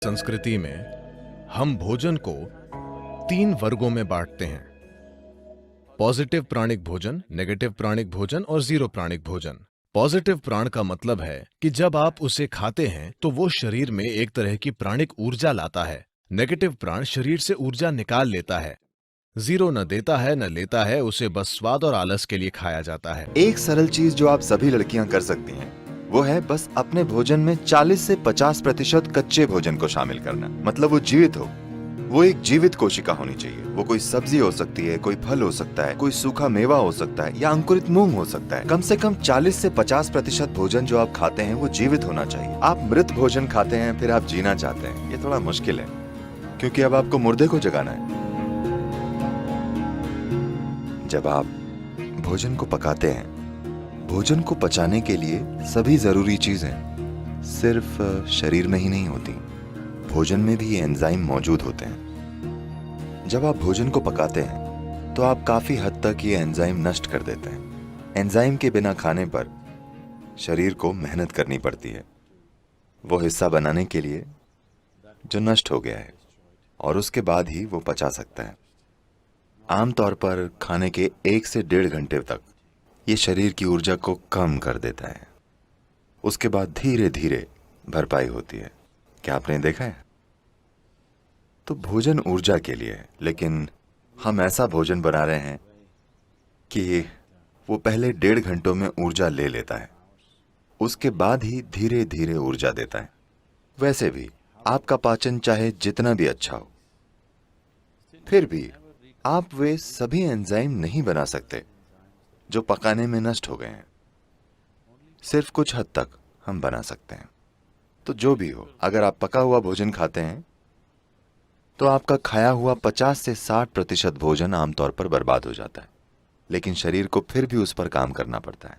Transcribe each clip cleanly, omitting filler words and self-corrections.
संस्कृति में हम भोजन को 3 वर्गों में बांटते हैं। पॉजिटिव प्राणिक भोजन, नेगेटिव प्राणिक भोजन और जीरो प्राणिक भोजन। पॉजिटिव प्राण का मतलब है कि जब आप उसे खाते हैं तो वो शरीर में एक तरह की प्राणिक ऊर्जा लाता है। नेगेटिव प्राण शरीर से ऊर्जा निकाल लेता है। जीरो न देता है न लेता है, उसे बस स्वाद और आलस के लिए खाया जाता है। एक सरल चीज जो आप सभी लड़कियां कर सकती हैं वो है बस अपने भोजन में 40 से 50% कच्चे भोजन को शामिल करना। मतलब वो जीवित हो, वो एक जीवित कोशिका होनी चाहिए। वो कोई सब्जी हो सकती है, कोई फल हो सकता है, कोई सूखा मेवा हो सकता है या अंकुरित मूंग हो सकता है। कम से कम 40 से 50% भोजन जो आप खाते हैं वो जीवित होना चाहिए। आप मृत भोजन खाते हैं फिर आप जीना चाहते हैं, ये थोड़ा मुश्किल है क्योंकि अब आपको मुर्दे को जगाना है। जब आप भोजन को पकाते हैं, भोजन को पचाने के लिए सभी जरूरी चीजें सिर्फ शरीर में ही नहीं होती, भोजन में भी ये एंजाइम मौजूद होते हैं। जब आप भोजन को पकाते हैं तो आप काफी हद तक ये एंजाइम नष्ट कर देते हैं। एंजाइम के बिना खाने पर शरीर को मेहनत करनी पड़ती है वो हिस्सा बनाने के लिए जो नष्ट हो गया है, और उसके बाद ही वो पचा सकता है। आमतौर पर खाने के 1 से 1.5 घंटे तक ये शरीर की ऊर्जा को कम कर देता है। उसके बाद धीरे धीरे भरपाई होती है। क्या आपने देखा है? तो भोजन ऊर्जा के लिए है, लेकिन हम ऐसा भोजन बना रहे हैं कि वो पहले 1.5 घंटों में ऊर्जा ले लेता है, उसके बाद ही धीरे धीरे ऊर्जा देता है। वैसे भी आपका पाचन चाहे जितना भी अच्छा हो, फिर भी आप वे सभी एंजाइम नहीं बना सकते जो पकाने में नष्ट हो गए हैं। सिर्फ कुछ हद तक हम बना सकते हैं। तो जो भी हो, अगर आप पका हुआ भोजन खाते हैं तो आपका खाया हुआ 50 से 60% भोजन आमतौर पर बर्बाद हो जाता है, लेकिन शरीर को फिर भी उस पर काम करना पड़ता है।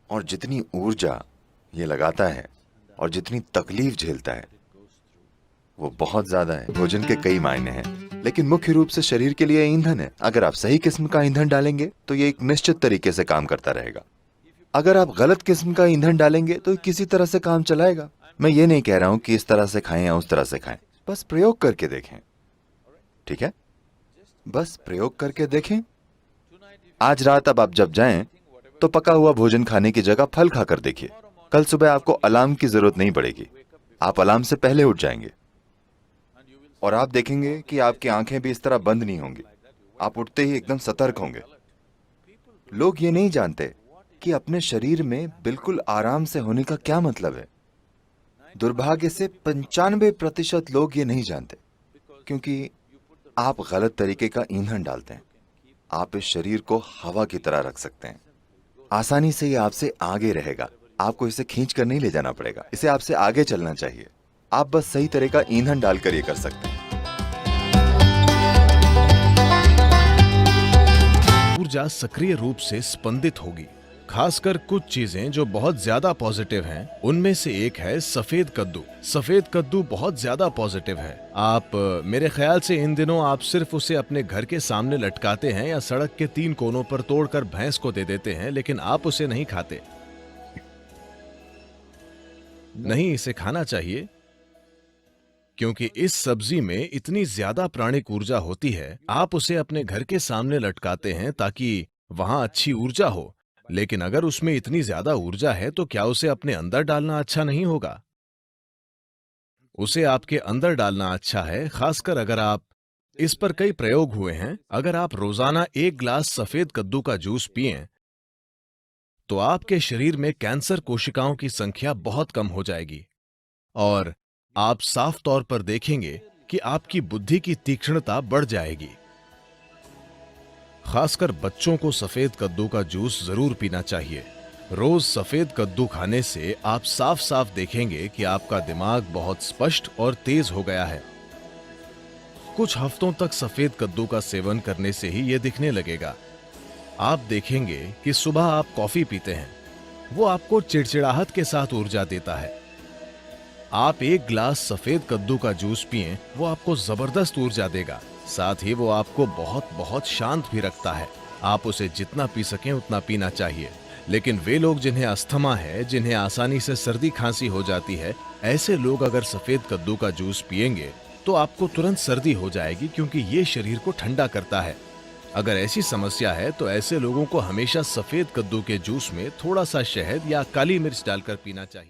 और जितनी ऊर्जा ये लगाता है और जितनी तकलीफ झेलता है वो बहुत ज्यादा है। भोजन के कई मायने हैं, लेकिन मुख्य रूप से शरीर के लिए ईंधन है। अगर आप सही किस्म का ईंधन डालेंगे तो ये एक निश्चित तरीके से काम करता रहेगा। अगर आप गलत किस्म का ईंधन डालेंगे तो किसी तरह से काम चलाएगा। मैं ये नहीं कह रहा हूं कि इस तरह से खाएं या उस तरह से खाएं, बस प्रयोग करके देखें। ठीक है, बस प्रयोग करके देखें। आज रात अब आप जब जाएं तो पका हुआ भोजन खाने की जगह फल खाकर देखिए। कल सुबह आपको अलार्म की जरूरत नहीं पड़ेगी, आप अलार्म से पहले उठ जाएंगे और आप देखेंगे कि आपकी आंखें भी इस तरह बंद नहीं होंगी। आप उठते ही एकदम सतर्क होंगे। लोग ये नहीं जानते कि अपने शरीर में बिल्कुल आराम से होने का क्या मतलब है। दुर्भाग्य से 95% लोग ये नहीं जानते, क्योंकि आप गलत तरीके का ईंधन डालते हैं। आप इस शरीर को हवा की तरह रख सकते हैं। आसानी से ये आपसे आगे रहेगा। आपको इसे खींच कर नहीं ले जाना पड़ेगा, इसे आपसे आगे चलना चाहिए। आप बस सही तरह का ईंधन डालकर ये कर सकते हैं। ऊर्जा सक्रिय रूप से स्पंदित होगी। खासकर कुछ चीजें जो बहुत ज्यादा पॉजिटिव हैं, उनमें से एक है सफेद कद्दू। सफेद कद्दू बहुत ज्यादा पॉजिटिव है। आप मेरे ख्याल से इन दिनों आप सिर्फ उसे अपने घर के सामने लटकाते हैं या सड़क के 3 कोनों पर तोड़कर भैंस को दे देते हैं, लेकिन आप उसे नहीं खाते। नहीं, इसे खाना चाहिए क्योंकि इस सब्जी में इतनी ज्यादा प्राणिक ऊर्जा होती है। आप उसे अपने घर के सामने लटकाते हैं ताकि वहां अच्छी ऊर्जा हो, लेकिन अगर उसमें इतनी ज्यादा ऊर्जा है तो क्या उसे अपने अंदर डालना अच्छा नहीं होगा? उसे आपके अंदर डालना अच्छा है, खासकर अगर आप इस पर कई प्रयोग हुए हैं। अगर आप रोजाना 1 गिलास सफेद कद्दू का जूस पिएं तो आपके शरीर में कैंसर कोशिकाओं की संख्या बहुत कम हो जाएगी और आप साफ तौर पर देखेंगे कि आपकी बुद्धि की तीक्ष्णता बढ़ जाएगी। खासकर बच्चों को सफेद कद्दू का जूस जरूर पीना चाहिए। रोज सफेद कद्दू खाने से आप साफ साफ देखेंगे कि आपका दिमाग बहुत स्पष्ट और तेज हो गया है। कुछ हफ्तों तक सफेद कद्दू का सेवन करने से ही यह दिखने लगेगा। आप देखेंगे कि सुबह आप कॉफी पीते हैं, वो आपको चिड़चिड़ाहट के साथ ऊर्जा देता है। आप 1 गिलास सफेद कद्दू का जूस पिएं, वो आपको जबरदस्त ऊर्जा देगा। साथ ही वो आपको बहुत बहुत शांत भी रखता है। आप उसे जितना पी सकें उतना पीना चाहिए, लेकिन वे लोग जिन्हें अस्थमा है, जिन्हें आसानी से सर्दी खांसी हो जाती है, ऐसे लोग अगर सफेद कद्दू का जूस पिएंगे तो आपको तुरंत सर्दी हो जाएगी, क्योंकि ये शरीर को ठंडा करता है। अगर ऐसी समस्या है तो ऐसे लोगों को हमेशा सफेद कद्दू के जूस में थोड़ा सा शहद या काली मिर्च डालकर पीना चाहिए।